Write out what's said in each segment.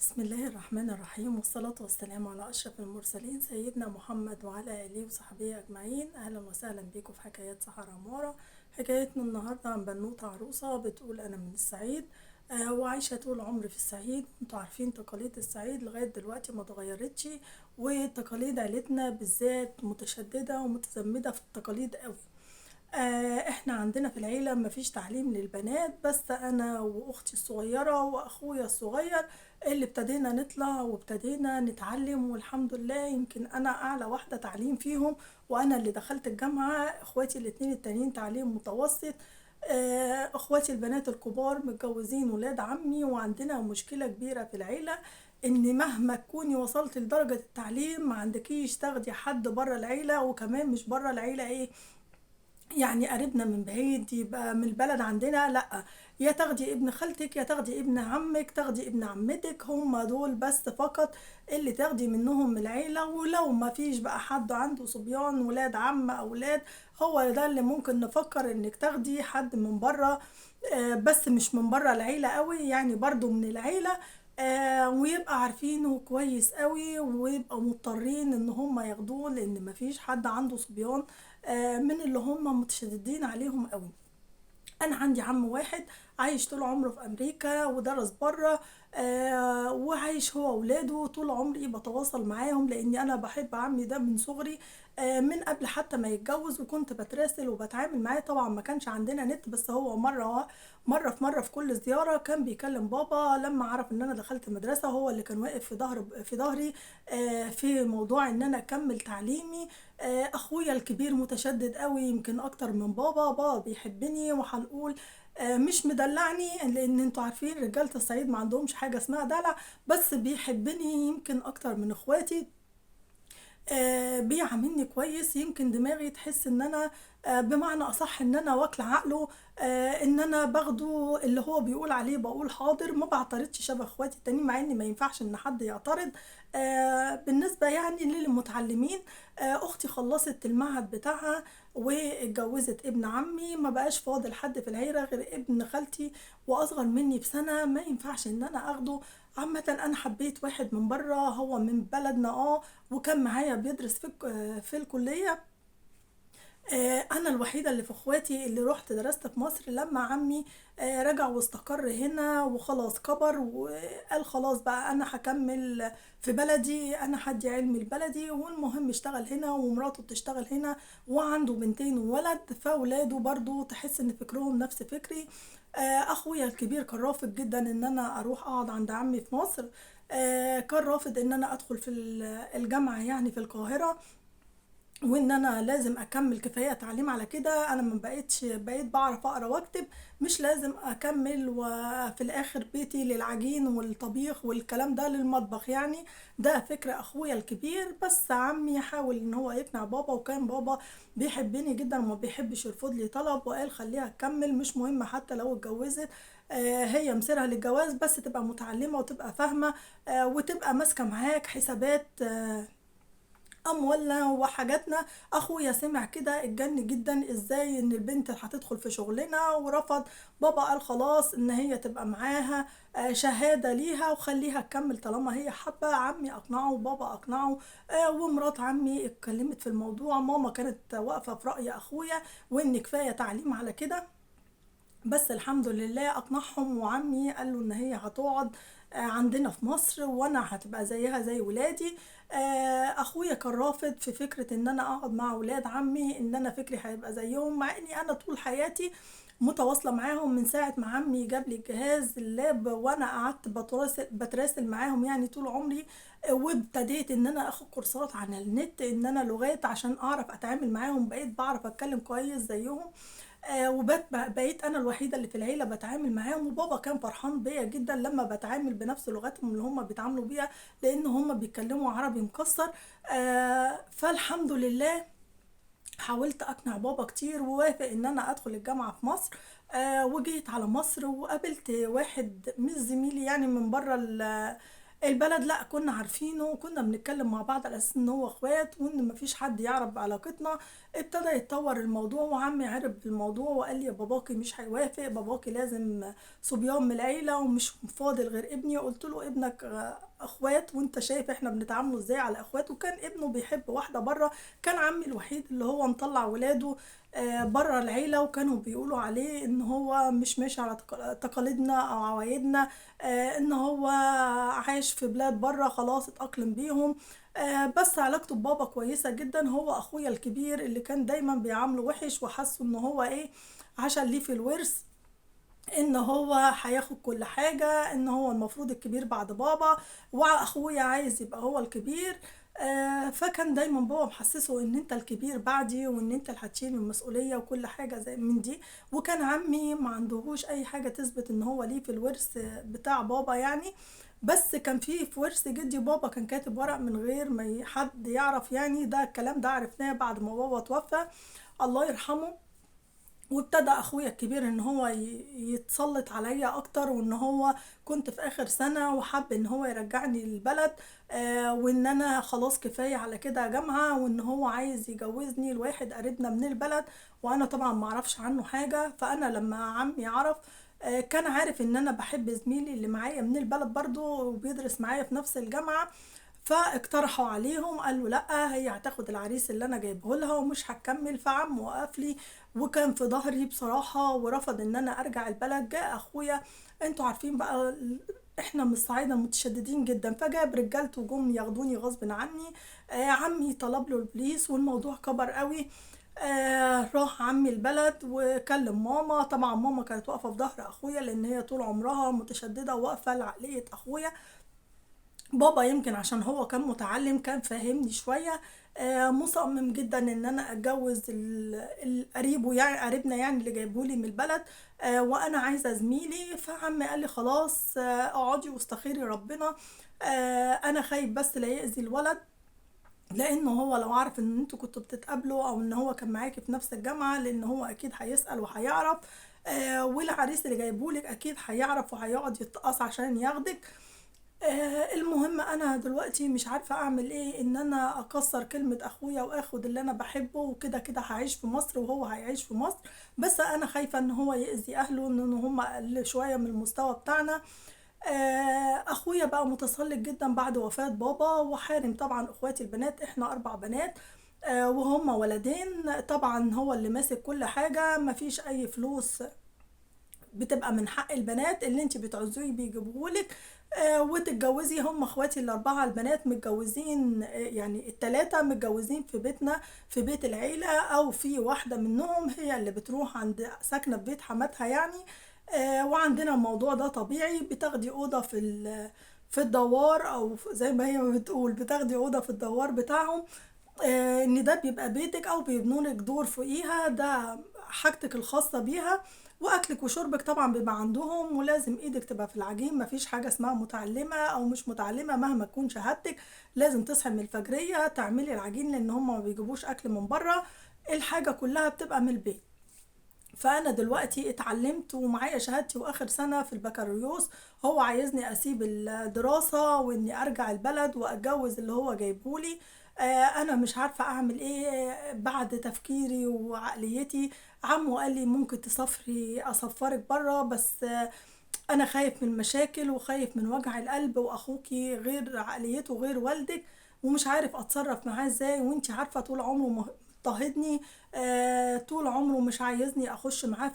بسم الله الرحمن الرحيم، والصلاة والسلام على أشرف المرسلين سيدنا محمد وعلى آله وصحبه أجمعين. أهلا وسهلا بكم في حكايات سحر عمارة. حكايتنا النهاردة عن بنوتة عروسة بتقول أنا من الصعيد، وعايشة طول عمري في الصعيد. انتوا عارفين تقاليد الصعيد لغاية دلوقتي ما اتغيرتش، وتقاليد عيلتنا بالذات متشددة ومتزمدة في التقاليد قوي. احنا عندنا في العيلة مفيش تعليم للبنات، بس انا واختي الصغيرة واخويا الصغير اللي ابتدينا نطلع وابتدينا نتعلم، والحمد لله يمكن انا اعلى واحدة تعليم فيهم، وانا اللي دخلت الجامعة. اخواتي الاتنين التانيين تعليم متوسط. اخواتي البنات الكبار متجوزين ولاد عمي، وعندنا مشكلة كبيرة في العيلة ان مهما تكوني وصلت لدرجة التعليم ما عندكيش تاخدي حد بره العيلة، وكمان مش بره العيلة ايه، يعني قريبنا من بعيد يبقى من البلد عندنا، لا، يا تاخدي ابن خالتك يا تاخدي ابن عمك تاخدي ابن عمتك، هم دول بس فقط اللي تاخدي منهم من العيلة. ولو ما فيش بقى حد عنده صبيان ولاد عم اولاد، هو ده اللي ممكن نفكر انك تاخدي حد من بره. بس مش من بره العيلة قوي، يعني برضو من العيلة. ويبقى عارفينه كويس قوي، ويبقى مضطرين ان هم ياخدوه لان مفيش حد عنده صبيان من اللي هم متشددين عليهم قوي. انا عندي عم واحد عايش طول عمره في امريكا ودرس بره، وعايش هو وولاده. طول عمري بتواصل معاهم لاني انا بحب عمي ده من صغري، من قبل حتى ما يتجوز، وكنت بتراسل وبتعامل معاه. طبعا ما كانش عندنا نت، بس هو مره في كل زياره كان بيكلم بابا. لما عرف ان انا دخلت مدرسه هو اللي كان واقف في ظهري في موضوع ان انا اكمل تعليمي. اخويا الكبير متشدد قوي يمكن اكتر من بابا بيحبني، وهنقول مش مدلعني، لان انتوا عارفين رجالة الصعيد ما عندهمش حاجة اسمها دلع، بس بيحبني يمكن اكتر من اخواتي. بيعاملني كويس، يمكن دماغي تحس ان انا بمعنى اصح ان انا واكله عقله. ان انا باخده اللي هو بيقول عليه بقول حاضر، ما بعترضش شبه اخواتي التانيين، مع ان ما ينفعش ان حد يعترض. بالنسبه يعني للمتعلمين، اختي خلصت المعهد بتاعها واتجوزت ابن عمي، ما بقاش فاضل حد في العيله غير ابن خالتي واصغر مني بسنه، ما ينفعش ان انا اخده. عامة انا حبيت واحد من بره، هو من بلدنا وكان معايا بيدرس في الكلية. انا الوحيده اللي في اخواتي اللي رحت درست في مصر. لما عمي رجع واستقر هنا وخلاص كبر وقال خلاص بقى انا هكمل في بلدي، انا هدي علمي البلدي، والمهم اشتغل هنا ومراته بتشتغل هنا، وعنده بنتين وولد، فولاده برضو تحس ان فكرهم نفس فكري. اخويا الكبير كان رافض جدا ان انا اروح اقعد عند عمي في مصر، كان رافض ان انا ادخل في الجامعه يعني في القاهره، وان انا لازم اكمل كفايه تعليم على كده. انا ما بقيت بعرف اقرا واكتب، مش لازم اكمل وفي الاخر بيتي للعجين والطبيخ والكلام ده للمطبخ يعني. ده فكرة اخويا الكبير، بس عمي حاول ان هو يقنع بابا، وكان بابا بيحبني جدا وما بيحبش يرفض لي طلب، وقال خليها تكمل مش مهم حتى لو اتجوزت، هي مصيرها للجواز بس تبقى متعلمة وتبقى فاهمة، وتبقى ماسكة معاك حسابات اموالنا وحاجاتنا. اخويا سمع كده اتجن جدا، ازاي ان البنت هتدخل في شغلنا، ورفض. بابا قال خلاص ان هي تبقى معاها شهادة ليها وخليها تكمل طالما هي حابة. عمي اقنعه وبابا اقنعه، ومرات عمي اتكلمت في الموضوع. ماما كانت واقفة في رأي اخويا وان كفاية تعليم على كده، بس الحمد لله اقنعهم. وعمي قال له ان هي هتقعد عندنا في مصر، وانا هتبقى زيها زي ولادي. اخويا كان رافض في فكرة ان انا اقعد مع ولاد عمي، ان انا فكري هيبقى زيهم، مع اني انا طول حياتي متواصلة معاهم من ساعة ما عمي جاب لي جهاز اللاب، وانا قعدت بتراسل معاهم يعني طول عمري. وابتديت ان انا اخد كورسات عن النت، ان انا لغات عشان اعرف اتعامل معاهم، بقيت بعرف اتكلم كويس زيهم. بقيت انا الوحيده اللي في العيله بتعامل معاهم، وبابا كان فرحان بيا جدا لما بتعامل بنفس لغتهم اللي هم بيتعاملوا بيها، لان هم بيتكلموا عربي مكسر. فالحمد لله حاولت اقنع بابا كتير ووافق ان انا ادخل الجامعه في مصر. وجيت على مصر وقابلت واحد مش زميلي يعني من بره البلد لا كنا عارفينه وكنا بنتكلم مع بعض على اساس ان هو اخوات وان مفيش حد يعرف بعلاقتنا. ابتدى يتطور الموضوع وعمي عرف بالموضوع وقال لي باباكي مش هيوافق، باباكي لازم صبيان من العيلة ومش فاضل غير ابني. قلت له ابنك اخوات وانت شايف احنا بنتعاملوا ازاي على اخوات. وكان ابنه بيحب واحدة بره، كان عمي الوحيد اللي هو مطلع ولاده بره العيلة، وكانوا بيقولوا عليه ان هو مش ماشي على تقاليدنا او عوايدنا، ان هو عايش في بلاد بره خلاص اتأقلم بيهم. بس علاقته ببابا كويسة جدا. هو اخويا الكبير اللي كان دايما بيعامله وحش وحسه ان هو ايه عشان ليه في الورث ان هو هياخد كل حاجة، ان هو المفروض الكبير بعد بابا واخويا عايز يبقى هو الكبير. فكان دايما بابا محسسه ان انت الكبير بعدي وان انت اللي هتشيل المسؤولية وكل حاجة زي من دي. وكان عمي ما عندهوش اي حاجة تثبت ان هو ليه في الورث بتاع بابا يعني. بس كان في ورث جدي بابا كان كاتب ورق من غير ما حد يعرف يعني. ده الكلام ده عرفناه بعد ما بابا توفى الله يرحمه. وابتدى اخويا الكبير ان هو يتسلط عليا اكتر، وان هو كنت في اخر سنة وحب ان هو يرجعني للبلد. وان انا خلاص كفاية على كده يا جامعة، وان هو عايز يجوزني لواحد قريبنا من البلد. وانا طبعا ما اعرفش عنه حاجة. فانا لما عمي عرف كان عارف ان انا بحب زميلي اللي معايا من البلد برضو وبيدرس معايا في نفس الجامعة. فاقترحوا عليهم قالوا لا هي هتاخد العريس اللي انا جايبه لها ومش هتكمل. فعم وقف لي وكان في ظهري بصراحة ورفض ان انا ارجع البلد. جاء اخويا، انتوا عارفين بقى احنا من الصعيدة متشددين جدا، فجاب رجالته جم ياخدوني غصب عني. عمي طلب له البوليس والموضوع كبر قوي. راح عمي البلد وكلم ماما. طبعا ماما كانت واقفة في ظهر اخويا لان هي طول عمرها متشددة وواقفة لعقلية اخويا. بابا يمكن عشان هو كان متعلم كان فاهمني شوية. مصمم جدا ان انا اتجوز القريبه يعني قريبنا يعني اللي جايبهولي من البلد. وانا عايزة زميلي. فعمي قال لي خلاص اقعدي واستخيري ربنا. انا خايف بس لا يأذي الولد، لانه هو لو عارف ان انتوا كنتوا بتتقابلوا او ان هو كان معاكي في نفس الجامعة لان هو اكيد هيسأل وهيعرف. والعريس اللي جايبهولك اكيد هيعرف وهيقعد يتقص عشان ياخدك. المهم انا دلوقتي مش عارفة اعمل ايه، ان انا اكسر كلمة اخويا واخد اللي انا بحبه وكده كده هعيش في مصر وهو هيعيش في مصر. بس انا خايفة ان هو يأذي اهله ان هم اقل شوية من المستوى بتاعنا. اخويا بقى متسلط جدا بعد وفاة بابا وحارم طبعا اخواتي البنات، احنا 4 بنات وهم ولدين. طبعا هو اللي ماسك كل حاجة، مفيش اي فلوس بتبقى من حق البنات اللي انت بتعوزيه بيجيبوهولك. وتتجوزي. هم اخواتي الاربعه البنات متجوزين، يعني التلاته متجوزين في بيتنا في بيت العيله، او في واحده منهم هي اللي بتروح عند ساكنه في بيت حماتها يعني. وعندنا الموضوع ده طبيعي، بتاخدي اوضه في الدوار او زي ما هي بتقول بتاخدي اوضه في الدوار بتاعهم. ان ده بيبقى بيتك او بيبنولك دور فوقيها، ده حاجتك الخاصة بيها. واكلك وشربك طبعا بيبقى عندهم، ولازم ايدك تبقى في العجين. مفيش حاجة اسمها متعلمة او مش متعلمة مهما تكون شهادتك، لازم تصحي من الفجرية تعملي العجين لان هم ما بيجيبوش اكل من بره، الحاجة كلها بتبقى من البيت. فانا دلوقتي اتعلمت ومعايا شهادتي واخر سنة في البكالوريوس. هو عايزني اسيب الدراسة واني ارجع البلد واتجوز اللي هو جايبهولي. انا مش عارفة اعمل ايه بعد تفكيري وعقليتي. عمو قال لي ممكن تسافري اسفرك برا، بس انا خايف من المشاكل وخايف من وجع القلب، واخوكي غير عقليته غير والدك ومش عارف اتصرف معاه ازاي. وانتي عارفة طول عمره مضطهدني. طول عمره مش عايزني اخش معاه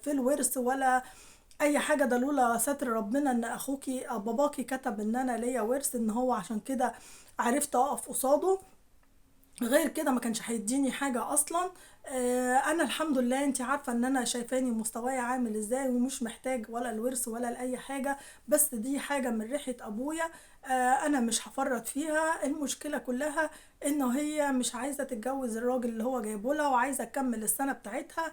في الورث ولا اي حاجة. ده لولا ستر ربنا ان اخوكي باباكي كتب ان انا ليا ورث، ان هو عشان كده عرفت اقف قصاده. غير كده ما كانش هيديني حاجة اصلا. انا الحمد لله انت عارفة ان انا شايفاني مستواي عامل ازاي ومش محتاج ولا الورث ولا لاي حاجة. بس دي حاجة من ريحة ابويا. انا مش هفرط فيها. المشكلة كلها انه هي مش عايزة تتجوز الراجل اللي هو جايبه لها وعايزة تكمل السنة بتاعتها.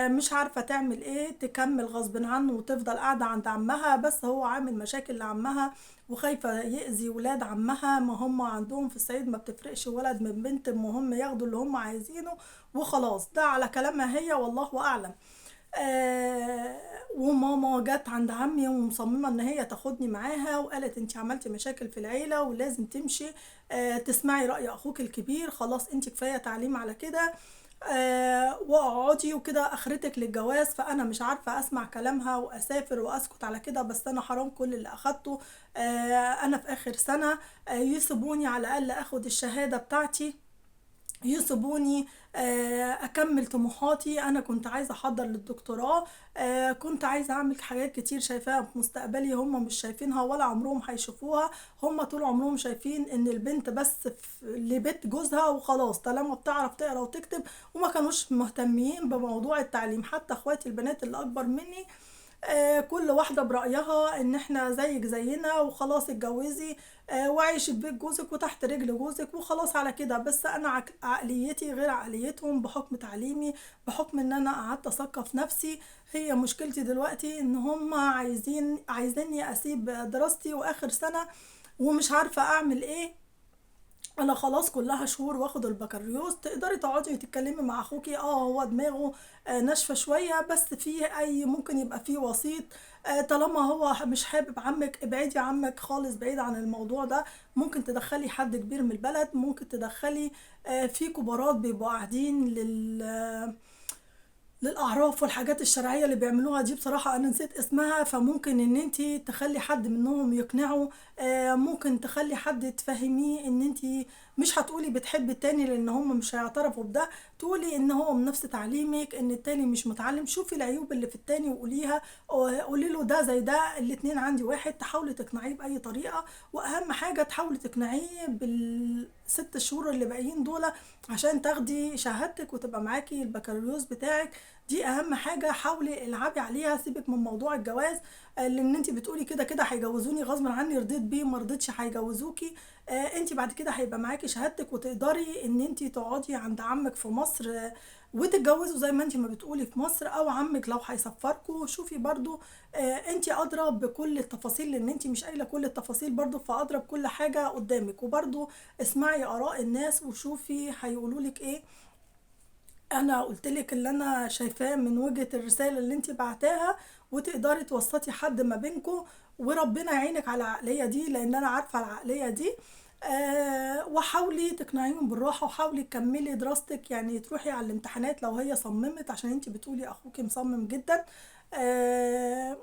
مش عارفة تعمل ايه، تكمل غصب عنه وتفضل قاعدة عند عمها. بس هو عامل مشاكل لعمها وخايفة يأذي ولاد عمها. ما هم عندهم في الصعيد ما بتفرقش ولد من بنت، المهم ياخدوا اللي هم عايزينه وخلاص. ده على كلامها هي والله أعلم. وماما جت عند عمي ومصممة ان هي تاخدني معاها، وقالت انت عملتي مشاكل في العيلة ولازم تمشي تسمعي رأي اخوك الكبير، خلاص انت كفاية تعليم على كده، واقعدي وكده اخرتك للجواز. فانا مش عارفة اسمع كلامها واسافر واسكت على كده، بس انا حرام كل اللي اخدته. انا في اخر سنة، يسيبوني على الاقل اخد الشهادة بتاعتي، يسيبوني اكمل طموحاتي. انا كنت عايزه احضر للدكتوراه، كنت عايزه اعمل حاجات كتير شايفاها في مستقبلي هم مش شايفينها ولا عمرهم هيشوفوها. هم طول عمرهم شايفين ان البنت بس لبيت جوزها وخلاص طالما بتعرف تقرا وتكتب، وما كانوش مهتمين بموضوع التعليم. حتى اخواتي البنات اللي اكبر مني كل واحدة برأيها ان احنا زيك زينا وخلاص اتجوزي وعيشي في بيت جوزك وتحت رجل جوزك وخلاص على كده. بس انا عقليتي غير عقليتهم بحكم تعليمي، بحكم ان انا قعدت اثقف نفسي. هي مشكلتي دلوقتي ان هم عايزيني اسيب دراستي واخر سنة ومش عارفة اعمل ايه. انا خلاص كلها شهور واخد البكالوريوس. تقدري تقعدي تتكلمي مع اخوكي، هو دماغه ناشفه شويه، بس في اي ممكن يبقى فيه وسيط. طالما هو مش حابب عمك، ابعدي عمك خالص بعيد عن الموضوع ده. ممكن تدخلي حد كبير من البلد، ممكن تدخلي في كبارات بيبقوا قاعدين للاعراف والحاجات الشرعيه اللي بيعملوها دي. بصراحه انا نسيت اسمها. فممكن ان انت تخلي حد منهم يقنعه، ممكن تخلي حد تفهميه ان انت مش هتقولي بتحب التاني لان هم مش هيعترفوا بده، تقولي ان هو من نفس تعليمك، ان التاني مش متعلم. شوفي العيوب اللي في التاني وقوليها، قولي له ده زي ده، الاتنين عندي واحد. تحاولي تقنعيه باي طريقه، واهم حاجه تحاولي تقنعيه بالست شهور اللي باقيين دول عشان تاخدي شهادتك وتبقى معاكي البكالوريوس بتاعك. دي اهم حاجه. حاولي العبي عليها، سيبك من موضوع الجواز، لان انت بتقولي كده كده هيجوزوني غصب عني، رضيت بيه ما رضيتش هيجوزوكي. انت بعد كده هيبقى معاكي شهادتك وتقدري ان انت تقعدي عند عمك في مصر، وتتجوزوا زي ما انت ما بتقولي في مصر، او عمك لو هيسفركوا. شوفي برضو انت ادرى بكل التفاصيل، لان انت مش قايله كل التفاصيل برضو، فادرى بكل حاجه قدامك. وبرضو اسمعي اراء الناس وشوفي هيقولولك ايه. انا قلتلك اللي انا شايفاه من وجهة الرسالة اللي انت بعتاها، وتقدري توسطي حد ما بينكم. وربنا يعينك على العقلية دي لان انا عارفة العقلية دي. وحاولي تقنعيهم بالراحة، وحاولي تكملي دراستك، يعني تروحي على الامتحانات لو هي صممت، عشان انت بتقولي اخوكي مصمم جدا. آه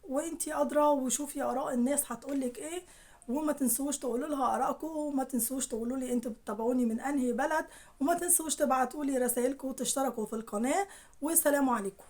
وانتي ادرى، وشوفي اراء الناس هتقولك ايه. وما تنسوش تقولوا لها ارائكم، وما تنسوش تقولوا لي انتوا بتتابعوني من انهي بلد، وما تنسوش تبعتوا لي رسائلكم وتشتركوا في القناة. والسلام عليكم.